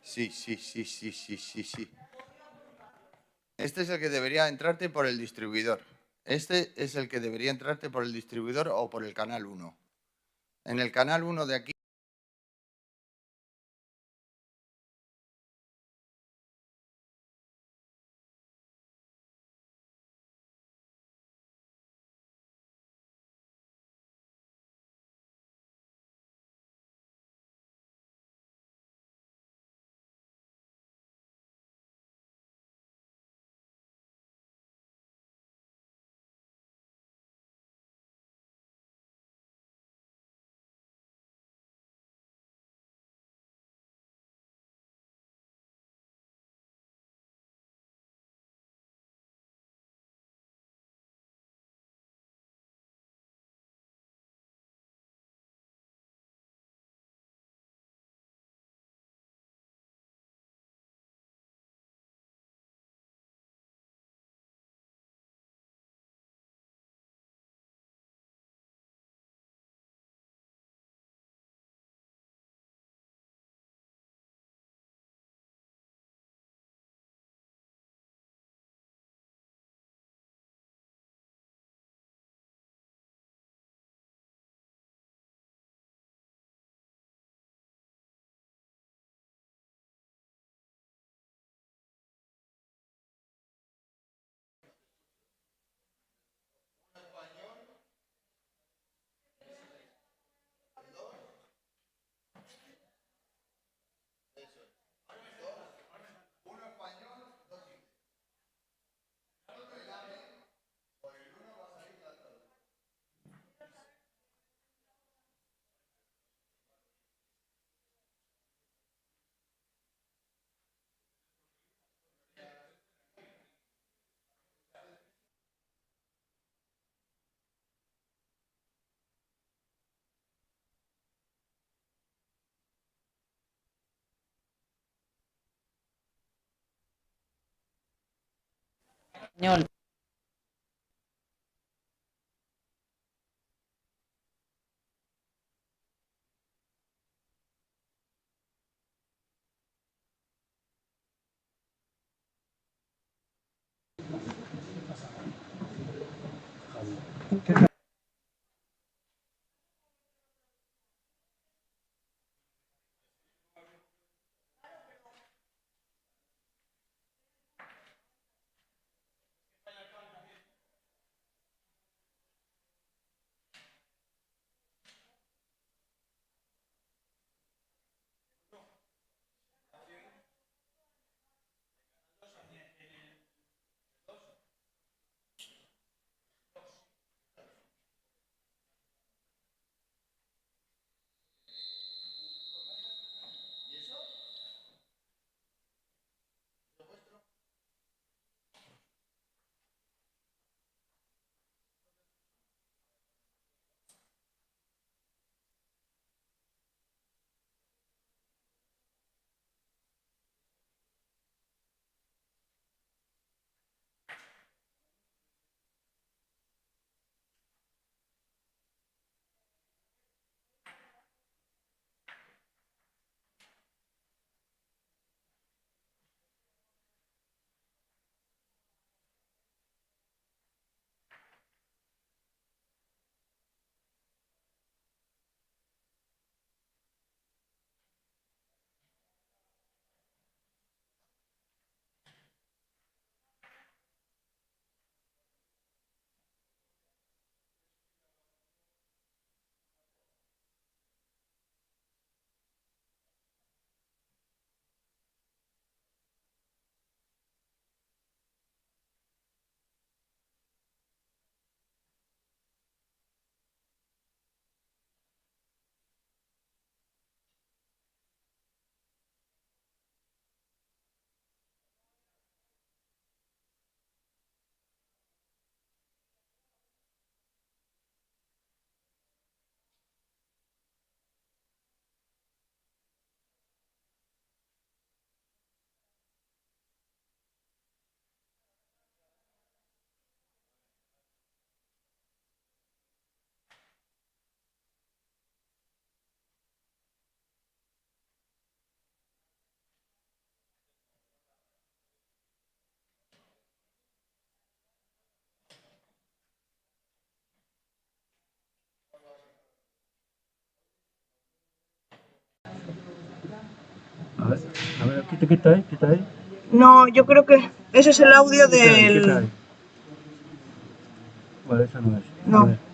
Sí, sí, sí, sí, sí, sí, sí. Este es el que debería entrarte por el distribuidor. Este es el que debería entrarte por el distribuidor o por el canal 1. En el canal 1 de aquí. Español. A ver, quita ahí, quita ahí. No, yo creo que ese es el audio Quita ahí, quita del... ahí. Vale, esa no es. A No. ver.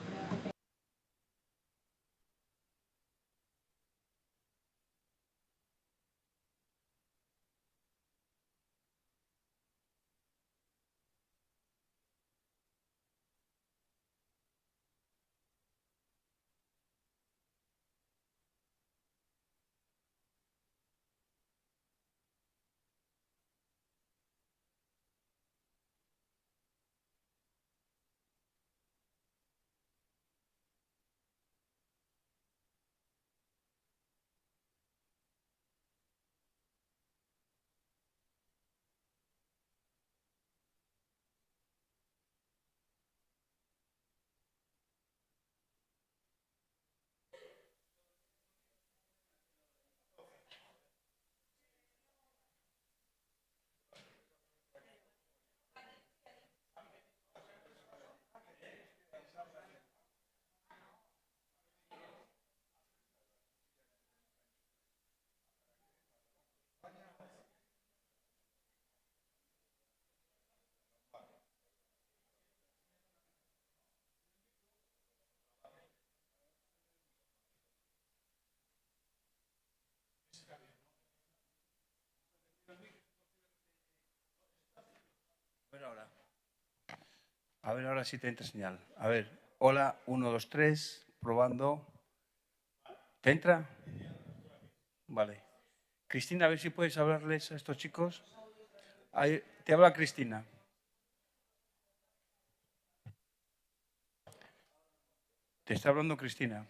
A ver, ahora sí te entra señal. A ver, hola, 1, 2, 3, probando. ¿Te entra? Vale. Cristina, a ver si puedes hablarles a estos chicos. Ahí, te habla Cristina. Te está hablando Cristina.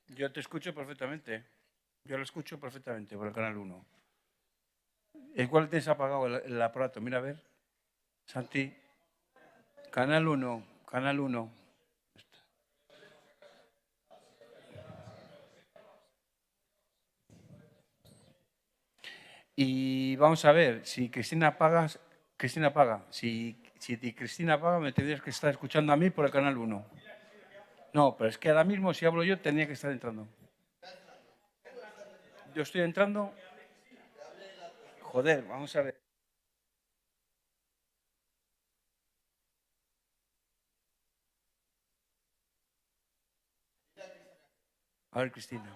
Yo te escucho perfectamente. Yo lo escucho perfectamente por el canal 1. ¿El cual tienes apagado el aparato? Mira, a ver. Santi. Canal 1, canal 1. Y vamos a ver, si Cristina apaga. Si Cristina apaga, me tendrías que estar escuchando a mí por el canal 1. No, pero es que ahora mismo si hablo yo tendría que estar entrando. Yo estoy entrando. Joder, vamos a ver. A ver, Cristina.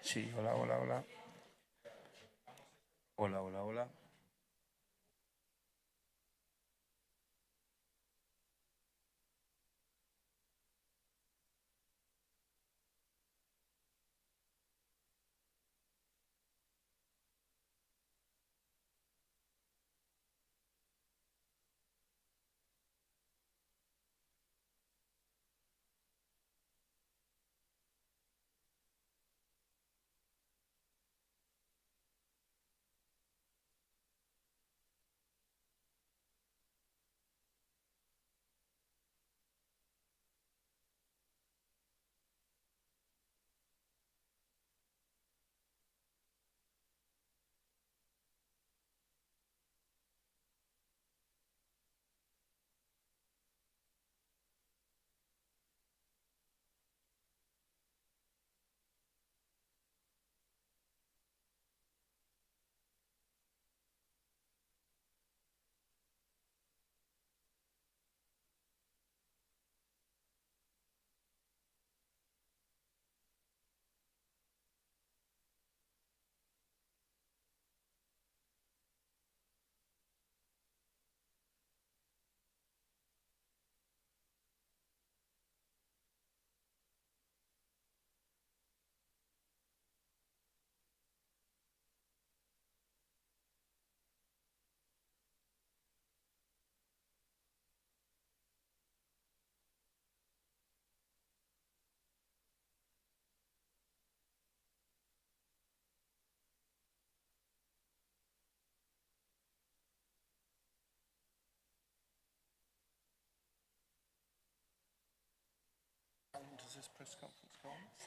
Sí, hola, hola, hola. Hola, hola, hola.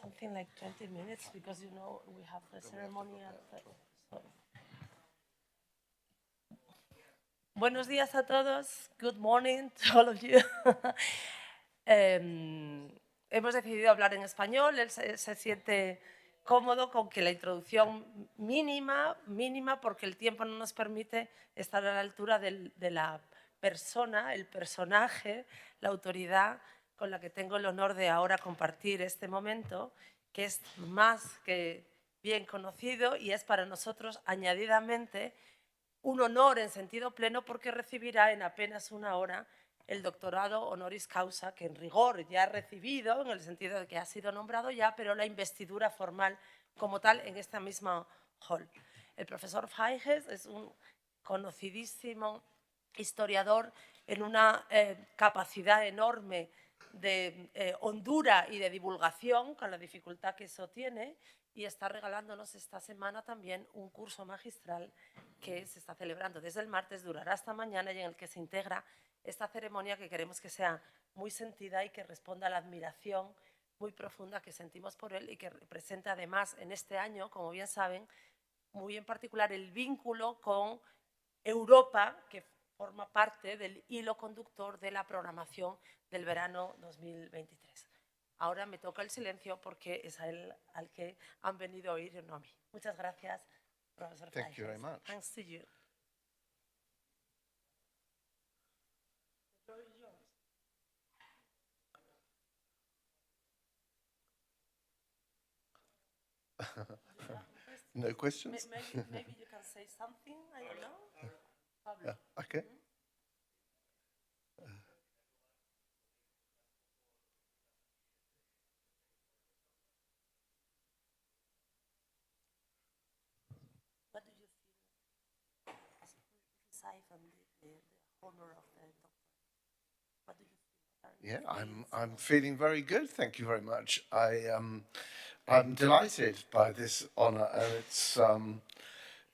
Something like 20 minutes because, you know, we have the ceremony at so. Buenos días a todos. Good morning to all of you. Hemos decidido hablar en español. Él se siente cómodo con que la introducción mínima, porque el tiempo no nos permite estar a la altura de la persona, el personaje, la autoridad con la que tengo el honor de ahora compartir este momento, que es más que bien conocido y es para nosotros añadidamente un honor en sentido pleno porque recibirá en apenas una hora el doctorado honoris causa, que en rigor ya ha recibido, en el sentido de que ha sido nombrado ya, pero la investidura formal como tal en esta misma hall. El profesor Feijes es un conocidísimo historiador en una capacidad enorme de hondura y de divulgación, con la dificultad que eso tiene, y está regalándonos esta semana también un curso magistral que se está celebrando desde el martes, durará hasta mañana, y en el que se integra esta ceremonia que queremos que sea muy sentida y que responda a la admiración muy profunda que sentimos por él y que representa además en este año, como bien saben, muy en particular el vínculo con Europa, que forma parte del hilo conductor de la programación del verano 2023. Ahora me toca el silencio porque es a él al que han venido a oír y no a mí. Muchas gracias, profesor Feijes. Thank you very much. Thanks to you. No questions? Maybe you can say something, I don't know. Pablo. Okay. What do you feel aside from the honor of the doctor? What do you feel? Yeah, I'm feeling very good. Thank you very much. I'm delighted by this honour, and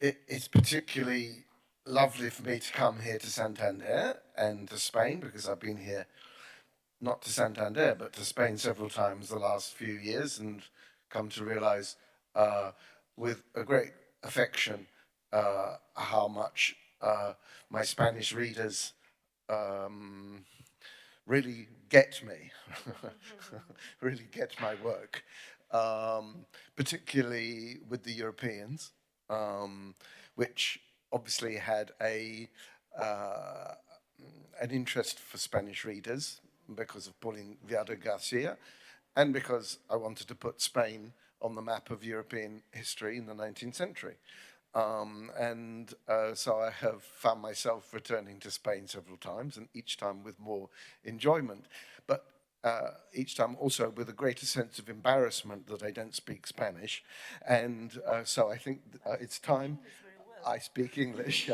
it's particularly lovely for me to come here to Santander and to Spain, because I've been here not to Santander but to Spain several times the last few years, and come to realise with a great affection how much my Spanish readers really get me, really get my work, particularly with the Europeans, which obviously had an interest for Spanish readers because of Pauline Viado Garcia, and because I wanted to put Spain on the map of European history in the 19th century. So I have found myself returning to Spain several times, and each time with more enjoyment, but each time also with a greater sense of embarrassment that I don't speak Spanish. And so I think it's time I speak English,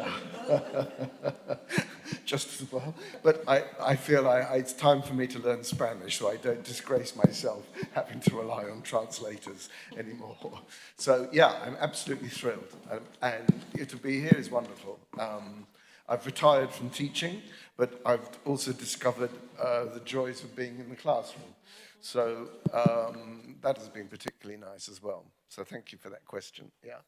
just as well. But I feel it's time for me to learn Spanish, so I don't disgrace myself having to rely on translators anymore. So yeah, I'm absolutely thrilled, and to be here is wonderful. I've retired from teaching, but I've also discovered the joys of being in the classroom. So that has been particularly nice as well. So thank you for that question. Yeah.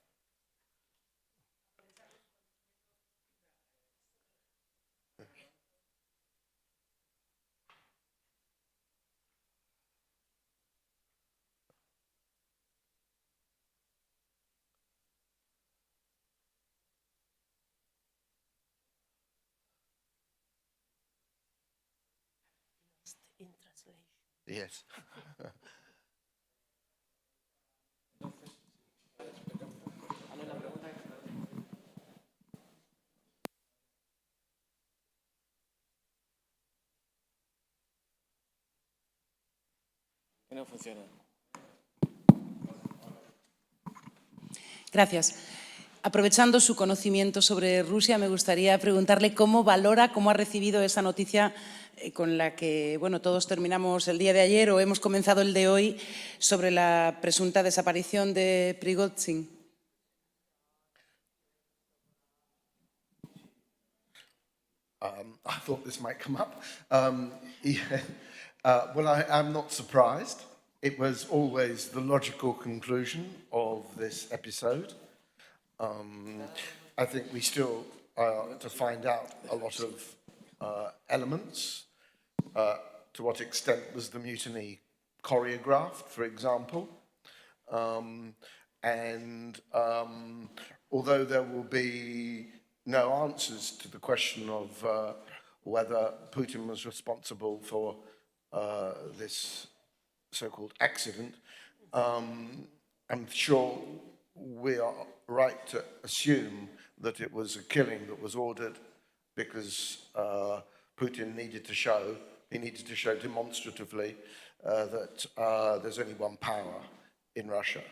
In translation. Yes. No funciona. Gracias. Aprovechando su conocimiento sobre Rusia, me gustaría preguntarle cómo valora, cómo ha recibido esa noticia con la que todos terminamos el día de ayer o hemos comenzado el de hoy sobre la presunta desaparición de Prigozhin. I thought this might come up. Well, I'm not surprised. it was always the logical conclusion of this episode. I think we still to find out a lot of elements. To what extent was the mutiny choreographed, for example? Although there will be no answers to the question of whether Putin was responsible for this so-called accident, I'm sure we are right to assume that it was a killing that was ordered because Putin needed to show demonstratively that there's only one power in Russia.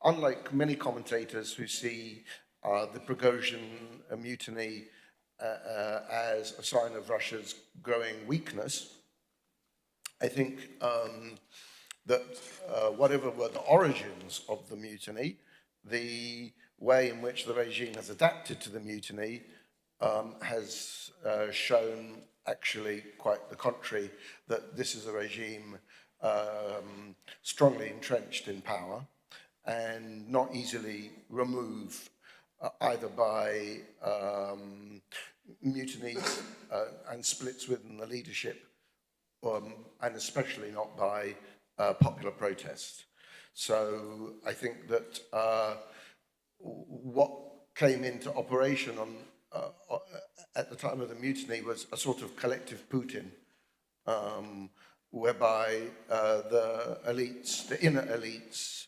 Unlike many commentators who see the Prigozhin mutiny as a sign of Russia's growing weakness, I think that whatever were the origins of the mutiny, the way in which the regime has adapted to the mutiny has shown actually quite the contrary, that this is a regime strongly entrenched in power and not easily removed either by mutinies and splits within the leadership, and especially not by popular protest. So I think that what came into operation at the time of the mutiny was a sort of collective Putin, whereby the elites, the inner elites,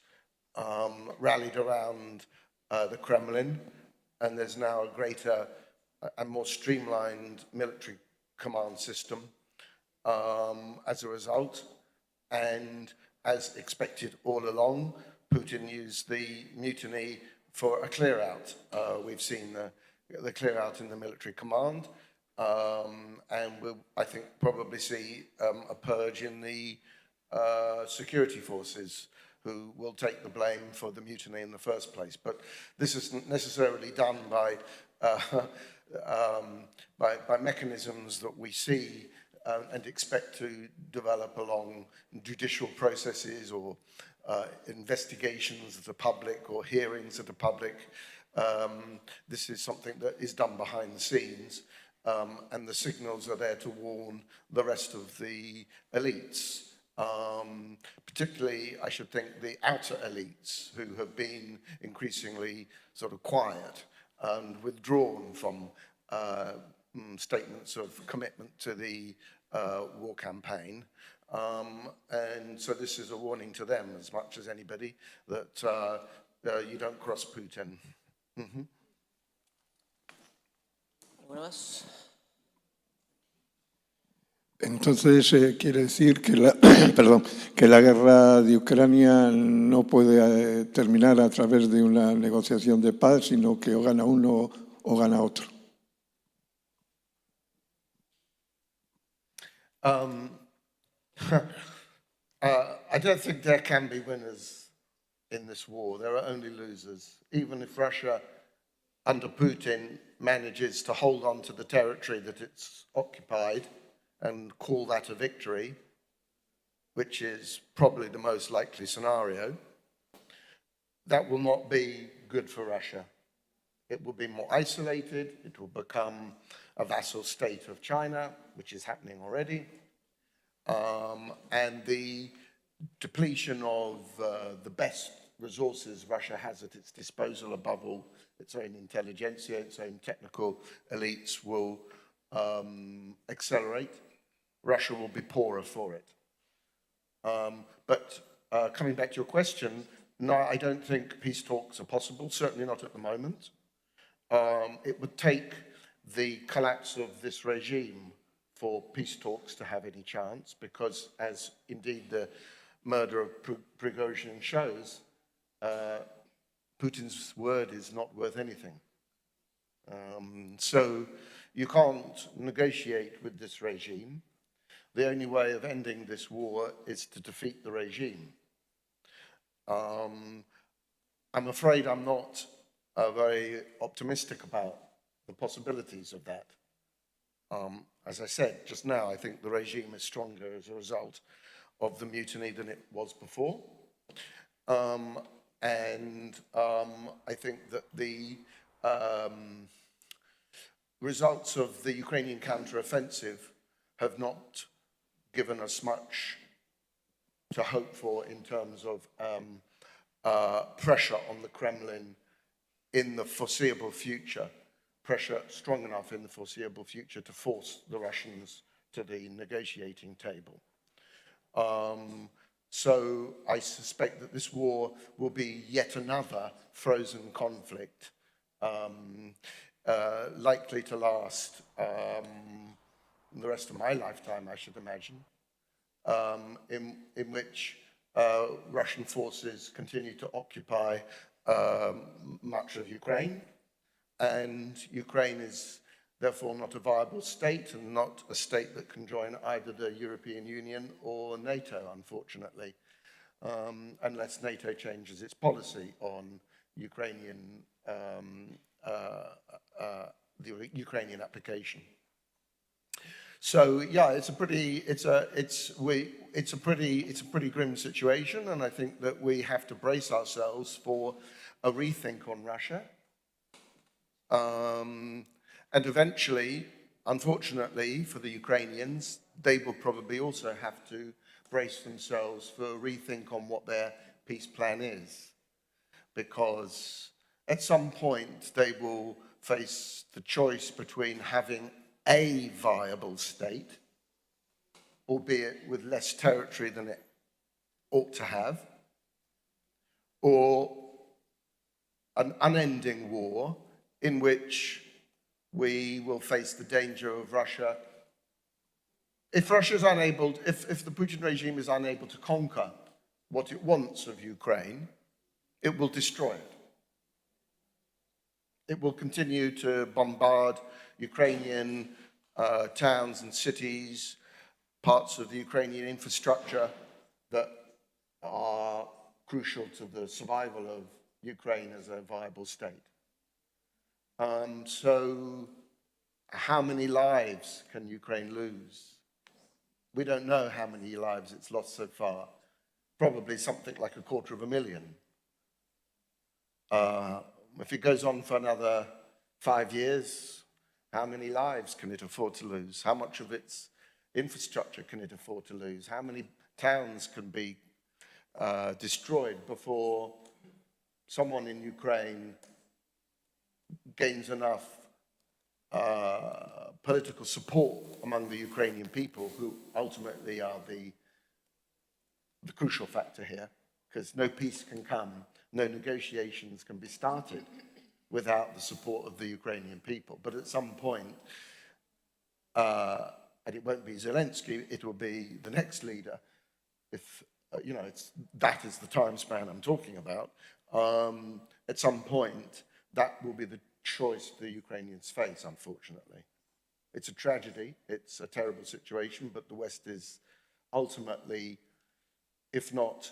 rallied around the Kremlin, and there's now a greater and more streamlined military command system as a result. And as expected all along, Putin used the mutiny for a clear-out. We've seen the clear-out in the military command, and we'll, I think, probably see a purge in the security forces, who will take the blame for the mutiny in the first place. But this isn't necessarily done by mechanisms that we see and expect to develop along judicial processes or investigations of the public or hearings of the public. This is something that is done behind the scenes, and the signals are there to warn the rest of the elites. Particularly, I should think, the outer elites, who have been increasingly sort of quiet and withdrawn from statements of commitment to the war campaign. And so this is a warning to them as much as anybody that you don't cross Putin. Mm-hmm. ¿Alguna más? Entonces quiere decir que que la guerra de Ucrania no puede terminar a través de una negociación de paz, sino que o gana uno o gana otro. I don't think there can be winners in this war. There are only losers. Even if Russia, under Putin, manages to hold on to the territory that it's occupied and call that a victory, which is probably the most likely scenario, that will not be good for Russia. It will be more isolated. It will become a vassal state of China, which is happening already. And the depletion of the best resources Russia has at its disposal, above all its own intelligentsia, its own technical elites, will accelerate. Russia will be poorer for it. But coming back to your question, no, I don't think peace talks are possible, certainly not at the moment. It would take the collapse of this regime for peace talks to have any chance, because as indeed the murder of Prigozhin shows, Putin's word is not worth anything. So you can't negotiate with this regime. The only way of ending this war is to defeat the regime. I'm afraid I'm not very optimistic about the possibilities of that. As I said just now, I think the regime is stronger as a result of the mutiny than it was before. I think that the results of the Ukrainian counter-offensive have not given us much to hope for in terms of pressure on the Kremlin in the foreseeable future, pressure strong enough in the foreseeable future to force the Russians to the negotiating table. So I suspect that this war will be yet another frozen conflict, likely to last the rest of my lifetime, I should imagine, in which Russian forces continue to occupy much of Ukraine, and Ukraine is therefore not a viable state and not a state that can join either the European Union or NATO, unfortunately, unless NATO changes its policy on Ukrainian, the Ukrainian application. So yeah, it's a pretty grim situation, and I think that we have to brace ourselves for a rethink on Russia. And eventually, unfortunately for the Ukrainians, they will probably also have to brace themselves for a rethink on what their peace plan is. Because at some point, they will face the choice between having a viable state, albeit with less territory than it ought to have, or an unending war in which we will face the danger of Russia. If Russia is unable, if the Putin regime is unable to conquer what it wants of Ukraine, it will destroy it. It will continue to bombard Ukrainian towns and cities, parts of the Ukrainian infrastructure that are crucial to the survival of Ukraine as a viable state. So how many lives can Ukraine lose? We don't know how many lives it's lost so far. Probably something like 250,000. If it goes on for another 5 years, how many lives can it afford to lose? How much of its infrastructure can it afford to lose? How many towns can be destroyed before someone in Ukraine gains enough political support among the Ukrainian people, who ultimately are the crucial factor here, because no peace can come, no negotiations can be started without the support of the Ukrainian people. But at some point, and it won't be Zelensky, it will be the next leader, if, that is the time span I'm talking about. At some point, that will be the choice the Ukrainians face, unfortunately. It's a tragedy, it's a terrible situation, but the West is ultimately, if not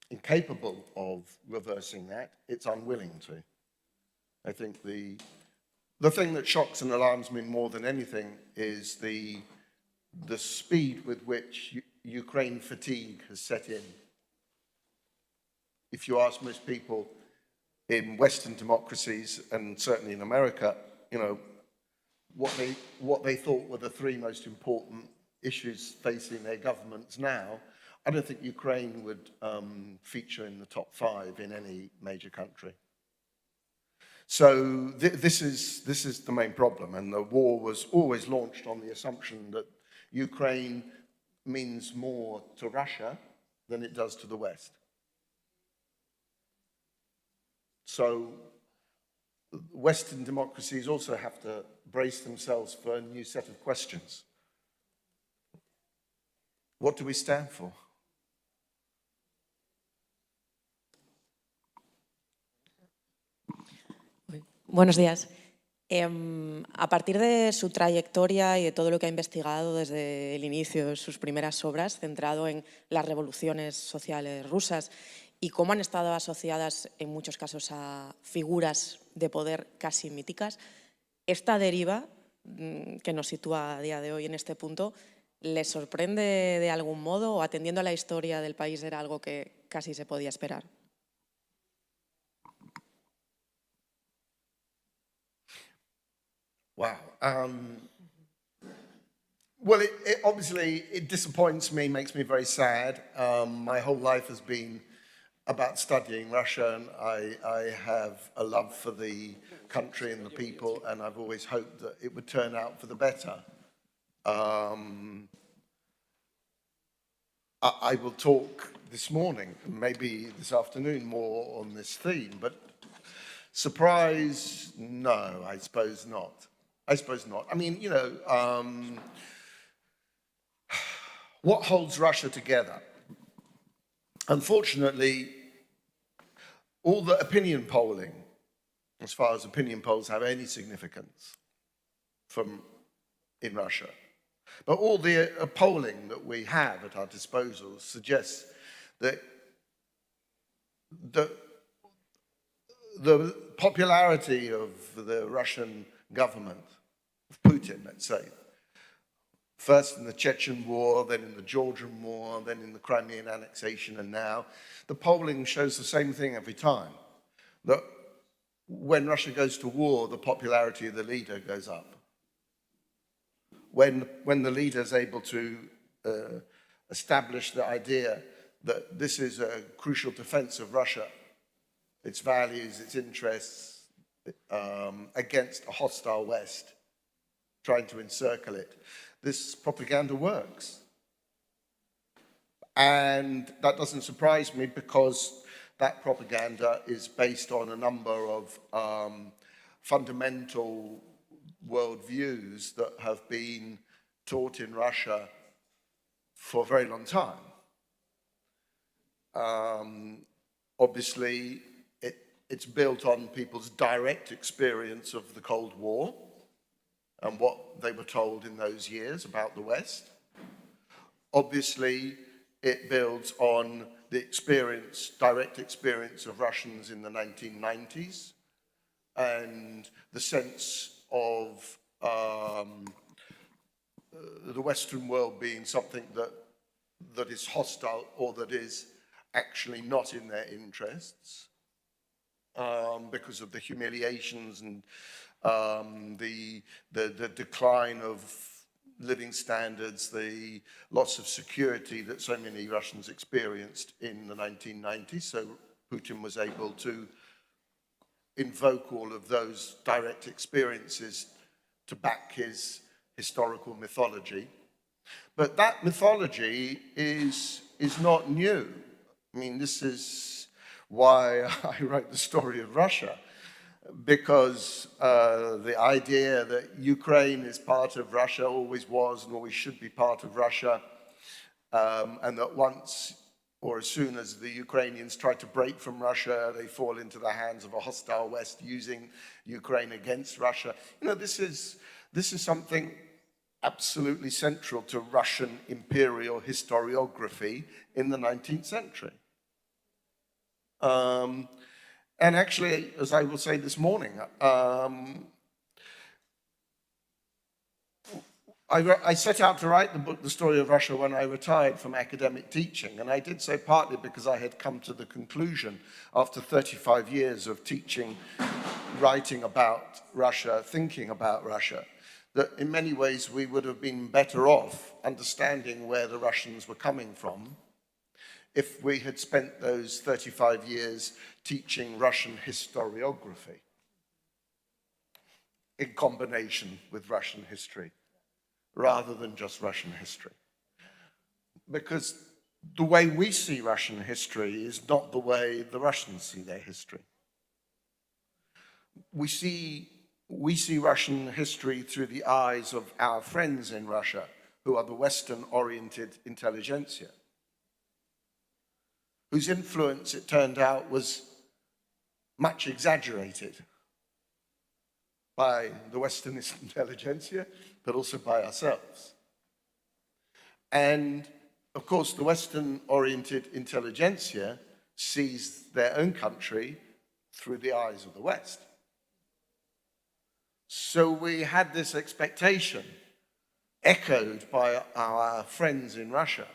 incapable of reversing that, it's unwilling to. I think the thing that shocks and alarms me more than anything is the speed with which Ukraine fatigue has set in. If you ask most people in Western democracies, and certainly in America, what they thought were the 3 most important issues facing their governments now, I don't think Ukraine would feature in the top 5 in any major country. So this is the main problem, and the war was always launched on the assumption that Ukraine means more to Russia than it does to the West. So Western democracies also have to brace themselves for a new set of questions. What do we stand for? Buenos días. A partir de su trayectoria y de todo lo que ha investigado desde el inicio de sus primeras obras, centrado en las revoluciones sociales rusas y cómo han estado asociadas en muchos casos a figuras de poder casi míticas, esta deriva que nos sitúa a día de hoy en este punto, ¿le sorprende de algún modo o atendiendo a la historia del país era algo que casi se podía esperar? Wow. Well, obviously, it disappoints me, makes me very sad. My whole life has been about studying Russia, and I have a love for the country and the people, and I've always hoped that it would turn out for the better. I will talk this morning, maybe this afternoon, more on this theme, but surprise, no, I suppose not. I suppose not. I mean, you know, what holds Russia together? Unfortunately, all the opinion polling, as far as opinion polls have any significance in Russia, but all the polling that we have at our disposal suggests that the popularity of the Russian government, of Putin, let's say, first in the Chechen War, then in the Georgian War, then in the Crimean annexation, and now, the polling shows the same thing every time, that when Russia goes to war, the popularity of the leader goes up. When the leader is able to establish the idea that this is a crucial defense of Russia, its values, its interests, against a hostile West, trying to encircle it, this propaganda works. And that doesn't surprise me because that propaganda is based on a number of fundamental worldviews that have been taught in Russia for a very long time. Obviously, it's built on people's direct experience of the Cold War and what they were told in those years about the West. Obviously, it builds on the experience, direct experience of Russians in the 1990s and the sense of the Western world being something that is hostile or that is actually not in their interests because of the humiliations and the decline of living standards, the loss of security that so many Russians experienced in the 1990s. So Putin was able to invoke all of those direct experiences to back his historical mythology. But that mythology is not new. I mean, this is why I wrote the story of Russia, because the idea that Ukraine is part of Russia, always was and always should be part of Russia, and that once or as soon as the Ukrainians try to break from Russia, they fall into the hands of a hostile West using Ukraine against Russia. You know, this is something absolutely central to Russian imperial historiography in the 19th century. And actually, as I will say this morning, I set out to write the book, The Story of Russia, when I retired from academic teaching. And I did so partly because I had come to the conclusion, after 35 years of teaching, writing about Russia, thinking about Russia, that in many ways we would have been better off understanding where the Russians were coming from if we had spent those 35 years teaching Russian historiography in combination with Russian history, rather than just Russian history. Because the way we see Russian history is not the way the Russians see their history. We see Russian history through the eyes of our friends in Russia, who are the Western-oriented intelligentsia, whose influence, it turned out, was much exaggerated by the Western intelligentsia, but also by ourselves. And, of course, the Western-oriented intelligentsia sees their own country through the eyes of the West. So we had this expectation, echoed by our friends in Russia,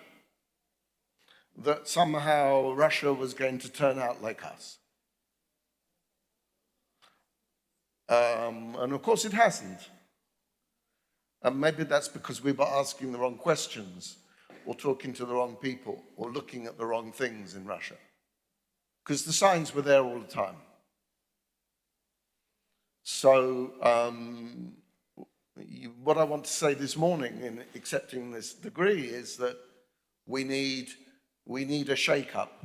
that somehow Russia was going to turn out like us. And of course it hasn't. And maybe that's because we were asking the wrong questions, or talking to the wrong people, or looking at the wrong things in Russia. Because the signs were there all the time. So what I want to say this morning in accepting this degree is that we need a shake-up.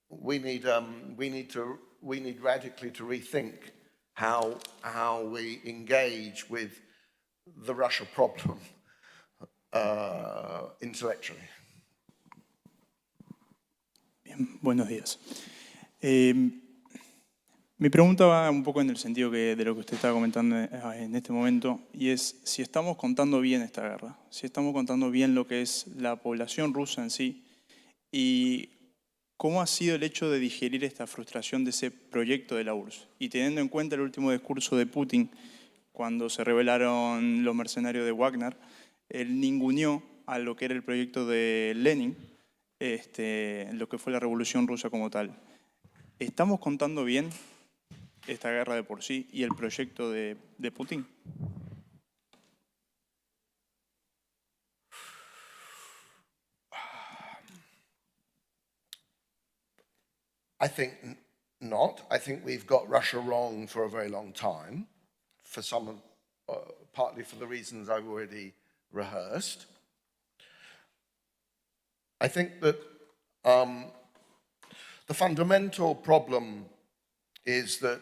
We need radically to rethink how we engage with the Russia problem intellectually. Bien, buenos días. Mi pregunta va un poco en el sentido de lo que usted estaba comentando en este momento, y es si estamos contando bien esta guerra, si estamos contando bien lo que es la población rusa en sí, y cómo ha sido el hecho de digerir esta frustración de ese proyecto de la URSS. Y teniendo en cuenta el último discurso de Putin, cuando se rebelaron los mercenarios de Wagner, él ninguneó a lo que era el proyecto de Lenin, lo que fue la revolución rusa como tal. ¿Estamos contando bien esta guerra de por sí y el proyecto de Putin? I think not. I think we've got Russia wrong for a very long time, for some, partly for the reasons I've already rehearsed. I think that the fundamental problem is that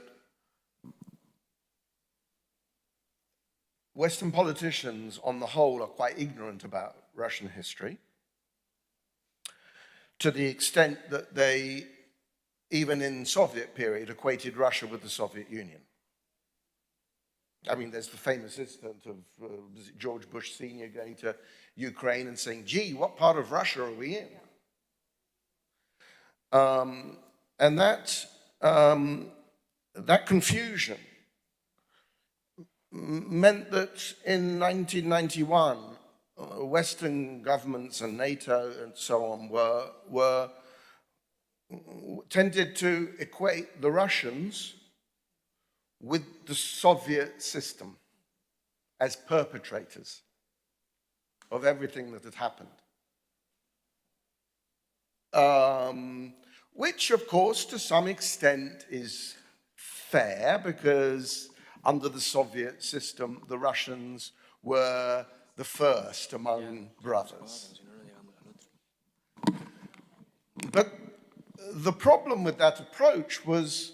Western politicians, on the whole, are quite ignorant about Russian history, to the extent that they, even in the Soviet period, equated Russia with the Soviet Union. I mean, there's the famous incident of George Bush Sr. going to Ukraine and saying, gee, what part of Russia are we in? And that confusion meant that in 1991, Western governments and NATO and so on tended to equate the Russians with the Soviet system as perpetrators of everything that had happened. Which, of course, to some extent is fair, because under the Soviet system, the Russians were the first among brothers. But the problem with that approach was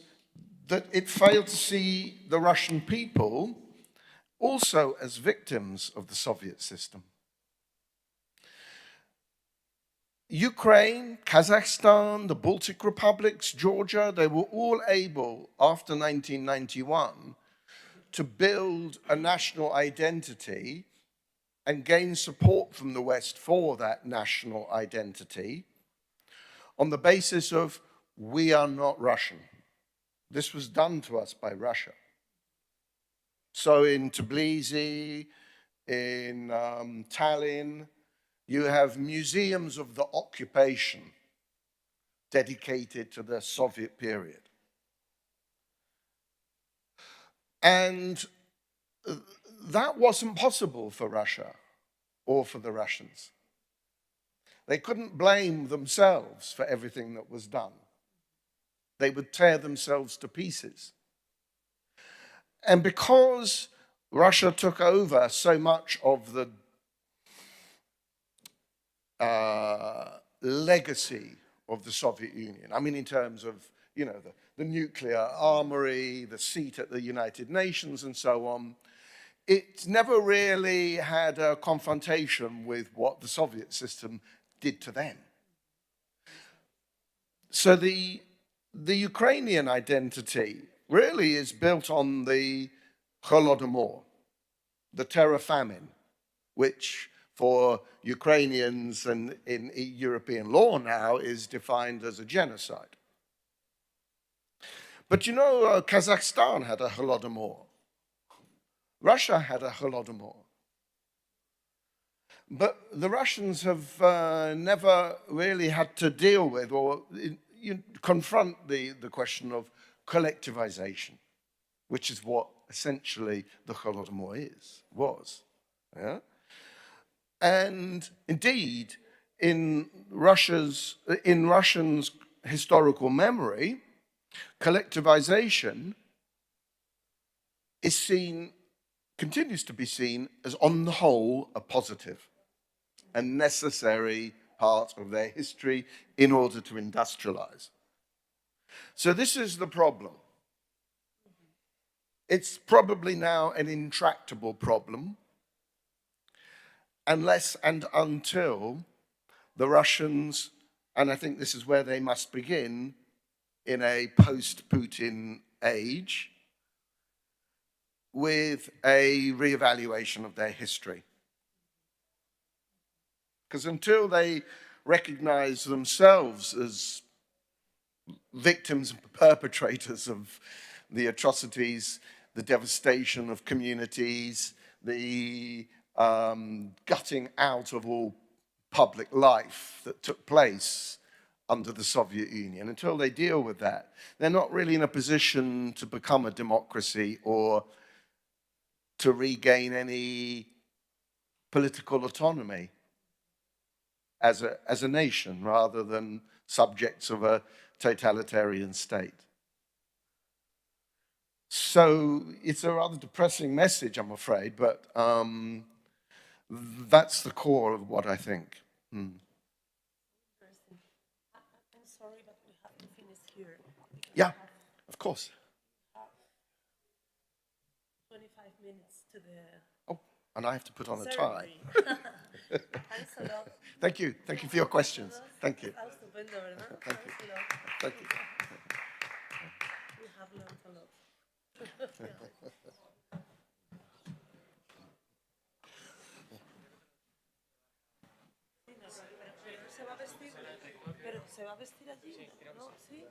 that it failed to see the Russian people also as victims of the Soviet system. Ukraine, Kazakhstan, the Baltic republics, Georgia, they were all able, after 1991, to build a national identity and gain support from the West for that national identity on the basis of, we are not Russian. This was done to us by Russia. So in Tbilisi, in Tallinn, you have museums of the occupation dedicated to the Soviet period. And that wasn't possible for Russia or for the Russians. They couldn't blame themselves for everything that was done. They would tear themselves to pieces. And because Russia took over so much of the legacy of the Soviet Union, I mean in terms of, you know, the nuclear armory, the seat at the United Nations and so on, it never really had a confrontation with what the Soviet system did to them. So the Ukrainian identity really is built on the Holodomor, the terror famine, which for Ukrainians and in European law now is defined as a genocide. But you know, Kazakhstan had a Holodomor. Russia had a Holodomor. But the Russians have never really had to deal with or confront the question of collectivization, which is what essentially the Holodomor was. Yeah? And indeed, in Russia's historical memory, collectivization is seen, continues to be seen as, on the whole, a positive and necessary part of their history in order to industrialize. So this is the problem. It's probably now an intractable problem unless and until the Russians, and I think this is where they must begin in a post-Putin age, with a reevaluation of their history. Because until they recognize themselves as victims and perpetrators of the atrocities, the devastation of communities, the gutting out of all public life that took place under the Soviet Union, until they deal with that, they're not really in a position to become a democracy or to regain any political autonomy as a nation, rather than subjects of a totalitarian state. So it's a rather depressing message, I'm afraid, but that's the core of what I think. I'm sorry, but we have to finish here. Yeah, of course. 25 minutes to the... Oh, and I have to put on a tie. Thanks a lot. Thank you for your questions. Thank you. Thank you. Thank you. We have learned a lot. Pero se va a vestir allí, ¿no? ¿Sí?